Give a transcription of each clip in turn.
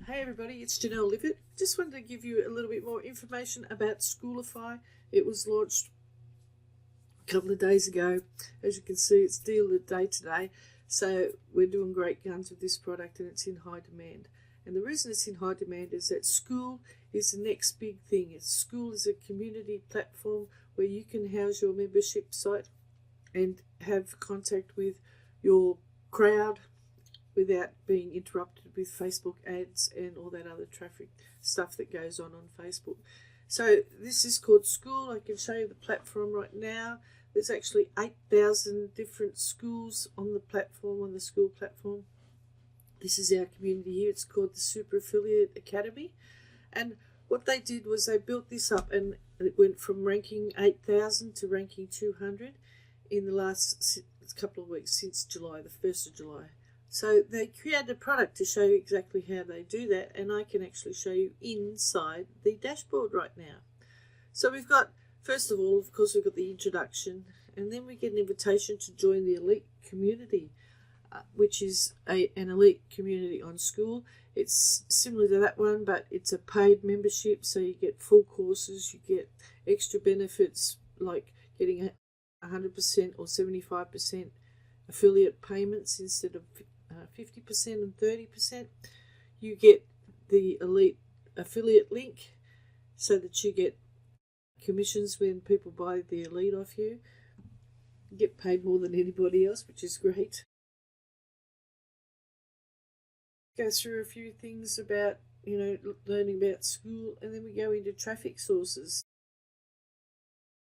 Hey everybody, it's Janelle Lippert. Just wanted to give you a little bit more information about Skoolify. It was launched a couple of days ago. As you can see, it's deal of the day today. So we're doing great guns with this product and it's in high demand. And the reason it's in high demand is that Skool is the next big thing. Skool is a community platform where you can house your membership site and have contact with your crowd without being interrupted with Facebook ads and all that other traffic stuff that goes on Facebook. So this is called Skool. I can show you the platform right now. There's actually 8,000 different schools on the platform, on the Skool platform. This is our community here. It's called the Super Affiliate Academy. And what they did was they built this up and it went from ranking 8,000 to ranking 200 in the last couple of weeks since July, the 1st of July. So they created a product to show you exactly how they do that, and I can actually show you inside the dashboard right now. So we've got, first of all, of course, we've got the introduction, and then we get an invitation to join the elite community, which is an elite community on Skool. It's similar to that one, but it's a paid membership, so you get full courses, you get extra benefits like getting 100% or 75% affiliate payments instead of 50% and 30%. You get the elite affiliate link so that you get commissions when people buy the elite off you. You get paid more than anybody else, which is great. Go through a few things about, learning about Skool, and then we go into traffic sources.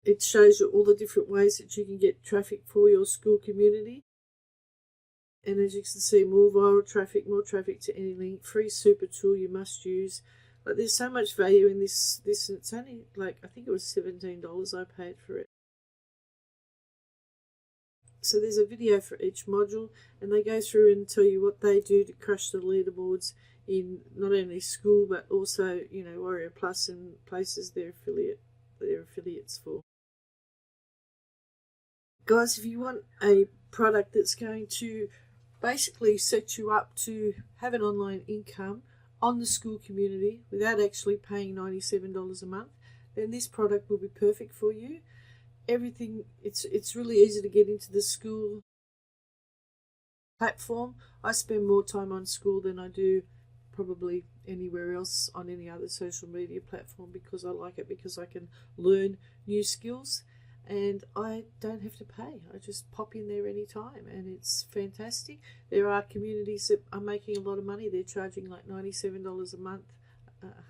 It shows you all the different ways that you can get traffic for your Skool community. And as you can see, more viral traffic, more traffic to any link, free super tool you must use. But there's so much value in this and it's only like, I think it was $17 I paid for it. So there's a video for each module, and they go through and tell you what they do to crush the leaderboards in not only Skool but also, Warrior Plus and places they're affiliates for. Guys, if you want a product that's going to basically set you up to have an online income on the Skool community without actually paying $97 a month, then this product will be perfect for you. Everything, it's really easy to get into the Skool platform. I spend more time on Skool than I do probably anywhere else on any other social media platform because I like it, because I can learn new skills and I don't have to pay. I just pop in there anytime and it's fantastic. There are communities that are making a lot of money. They're charging like $97 a month,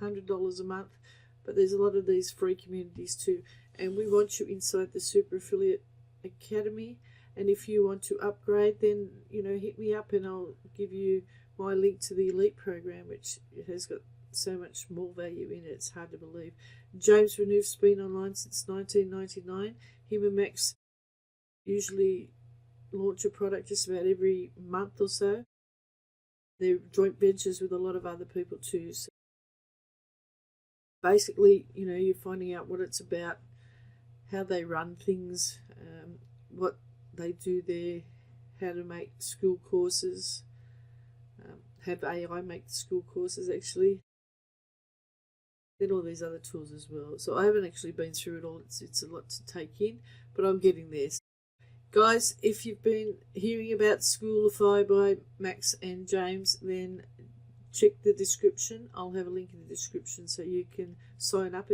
$100 a month, but there's a lot of these free communities too. And we want you inside the Super Affiliate Academy. And if you want to upgrade, then, hit me up and I'll give you my link to the Elite program, which has got so much more value in it. It's hard to believe. James Renouf's been online since 1999. Him and Max usually launch a product just about every month or so. They're joint ventures with a lot of other people too. So basically, you're finding out what it's about, how they run things, what they do there, how to make Skool courses, have AI make the Skool courses actually, then all these other tools as well. So I haven't actually been through it all. It's a lot to take in, but I'm getting there. Guys, if you've been hearing about Skoolify by Max and James, then check the description. I'll have a link in the description so you can sign up.